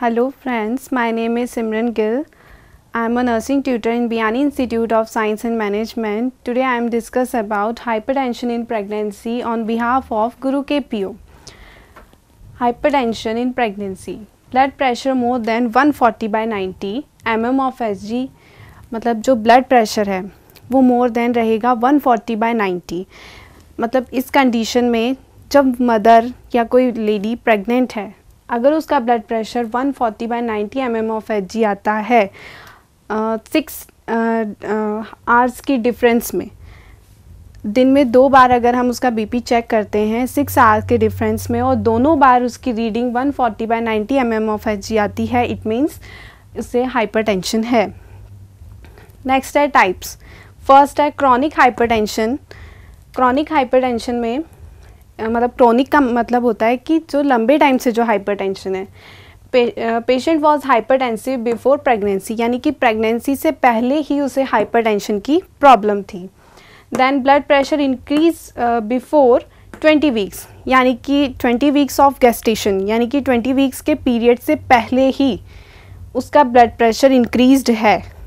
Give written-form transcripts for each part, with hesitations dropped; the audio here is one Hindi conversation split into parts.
Hello friends, my name is Simran Gill. I am a nursing tutor in Biyani Institute of Science and Management. Today I am discuss about hypertension in pregnancy on behalf of Guru KPO. Hypertension in pregnancy. Blood pressure more than 140/90 mm of Hg, मतलब जो ब्लड प्रेशर है वो मोर देन रहेगा 140/90। मतलब इस कंडीशन में जब मदर या कोई लेडी प्रेग्नेंट है, अगर उसका blood pressure 140/90 mm of Hg आता है 6 आवर्स की डिफरेंस में, दिन में 2 बार अगर हम उसका बीपी चेक करते हैं 6 आवर्स के डिफरेंस में और दोनों बार उसकी रीडिंग 140/90 mm ऑफ Hg आती है, इट मीन्स इससे हाइपरटेंशन है। नेक्स्ट है टाइप्स। फर्स्ट है क्रॉनिक हाइपरटेंशन। क्रॉनिक हाइपरटेंशन में मतलब क्रोनिक का मतलब होता है कि जो लंबे टाइम से जो हाइपरटेंशन है। Patient was hypertensive before pregnancy, यानी कि प्रेगनेंसी से पहले ही उसे हाइपरटेंशन की प्रॉब्लम थी। Then blood pressure increase before 20 weeks, यानी कि 20 वीक्स ऑफ गेस्टेशन, यानी कि 20 वीक्स के पीरियड से पहले ही उसका ब्लड प्रेशर इंक्रीज्ड है।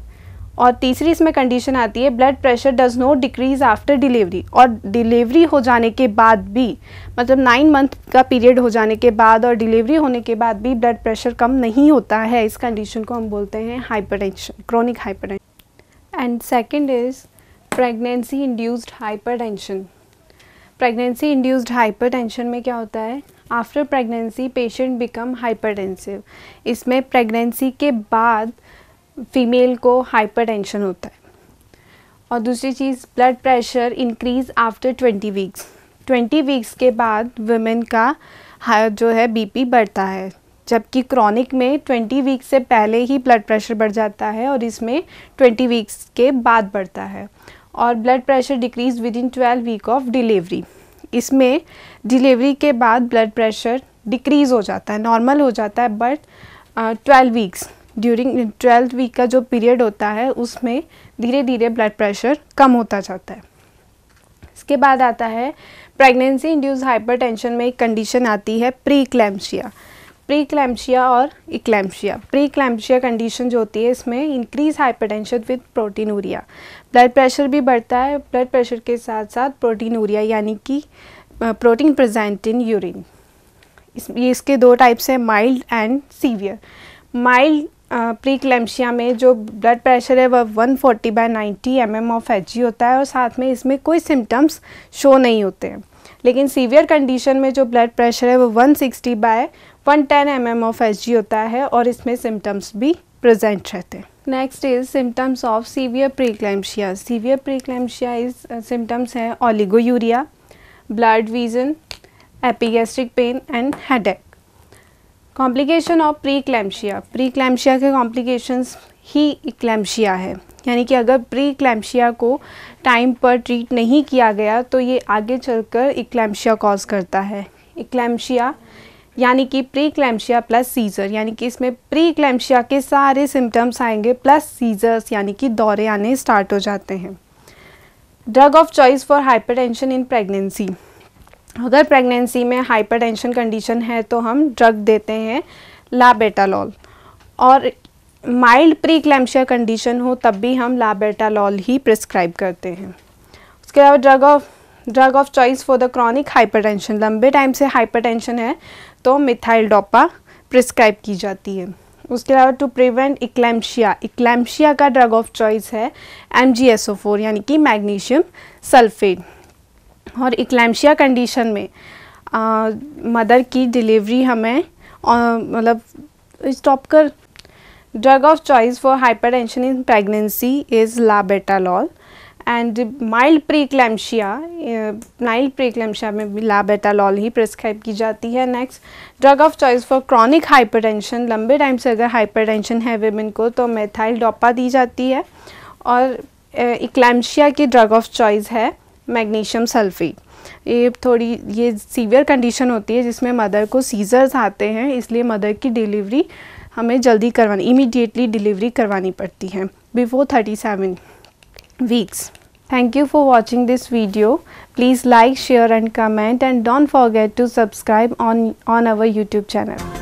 और तीसरी इसमें कंडीशन आती है blood pressure does not decrease after delivery, और डिलीवरी हो जाने के बाद भी, मतलब 9 मंथ का पीरियड हो जाने के बाद और डिलीवरी होने के बाद भी ब्लड प्रेशर कम नहीं होता है। इस कंडीशन को हम बोलते हैं hypertension, chronic hypertension. And second is pregnancy induced hypertension. Pregnancy induced hypertension में क्या होता है, after pregnancy patient become hypertensive. इसमें प्रेगनेंसी के बाद फीमेल को हाइपरटेंशन होता है। और दूसरी चीज़ blood pressure increase after 20 weeks. 20 weeks के बाद वुमेन का जो है बीपी बढ़ता है, जबकि क्रॉनिक में 20 वीक्स से पहले ही ब्लड प्रेशर बढ़ जाता है और इसमें 20 वीक्स के बाद बढ़ता है। और blood pressure decrease within 12 week of delivery. इसमें डिलीवरी के बाद ब्लड प्रेशर डिक्रीज़ हो जाता है, नॉर्मल हो जाता है, बट 12 वीक्स ड्यूरिंग 12 वीक का जो पीरियड होता है उसमें धीरे धीरे ब्लड प्रेशर कम होता जाता है। इसके बाद आता है प्रेगनेंसी इंड्यूस्ड हाइपरटेंशन में एक कंडीशन आती है प्री इक्लैम्सिया। प्री इक्लैम्सिया और इक्लैम्सिया। प्री इक्लैम्सिया कंडीशन जो होती है इसमें increase hypertension with proteinuria. Blood pressure भी बढ़ता है, ब्लड प्रेशर के साथ साथ प्रोटीनूरिया, यानी कि प्रोटीन प्रेजेंट इन यूरिन। इसके 2 टाइप्स हैं, mild and severe. Mild pre eclampsia में जो ब्लड प्रेशर है वह 140/90 mm ऑफ Hg होता है और साथ में इसमें कोई सिम्टम्स शो नहीं होते हैं। लेकिन सीवियर कंडीशन में जो ब्लड प्रेशर है वो 160/110 mm ऑफ Hg होता है और इसमें सिम्टम्स भी प्रेजेंट रहते हैं। Next is symptoms of severe pre eclampsia. Severe pre eclampsia is symptoms हैं oliguria, blood vision, epigastric pain and headache. Complication of pre eclampsia. Pre eclampsia के कॉम्प्लिकेशंस ही इक्लैम्सिया है, यानी कि अगर प्री इक्लैम्सिया को टाइम पर ट्रीट नहीं किया गया तो ये आगे चलकर इक्लैम्सिया कॉज करता है। इक्लैम्सिया यानी कि प्री इक्लैम्सिया प्लस सीजर, यानी कि इसमें प्री इक्लैम्सिया के सारे सिम्टम्स आएंगे प्लस सीजर्स, यानी कि दौरे आने स्टार्ट हो जाते हैं। Drug of choice for hypertension in pregnancy. अगर प्रेगनेंसी में हाइपरटेंशन कंडीशन है तो हम ड्रग देते हैं लाबेटालॉल, और माइल्ड प्री इक्लैम्सिया कंडीशन हो तब भी हम लाबेटालॉल ही प्रिस्क्राइब करते हैं। उसके अलावा drug of choice for the chronic hypertension, लंबे टाइम से हाइपरटेंशन है तो मिथाइल डोपा प्रिस्क्राइब की जाती है। उसके अलावा टू प्रिवेंट इक्लैम्सिया, इक्लैम्सिया का ड्रग ऑफ चॉइस है MgSO4, यानी कि मैग्नीशियम सल्फेट। और इक्लैम्सिया कंडीशन में मदर की डिलीवरी हमें मतलब स्टॉप कर। Drug of choice for hypertension in pregnancy is labetalol and mild pre eclampsia में भी लाबेटालॉल ही प्रिस्क्राइब की जाती है। Next drug of choice for chronic hypertension, लंबे टाइम से अगर हाइपरटेंशन है विमेन को तो मिथाइल डोपा दी जाती है। और इक्लैम्सिया की ड्रग ऑफ चॉइस है मैग्नीशियम सल्फेट। ये सीवियर कंडीशन होती है जिसमें मदर को सीजर्स आते हैं, इसलिए मदर की डिलीवरी हमें जल्दी करवानी, इमीडिएटली डिलीवरी करवानी पड़ती है before 37 weeks. Thank you for watching this video. Please like, share and comment, and don't forget to subscribe on our YouTube channel.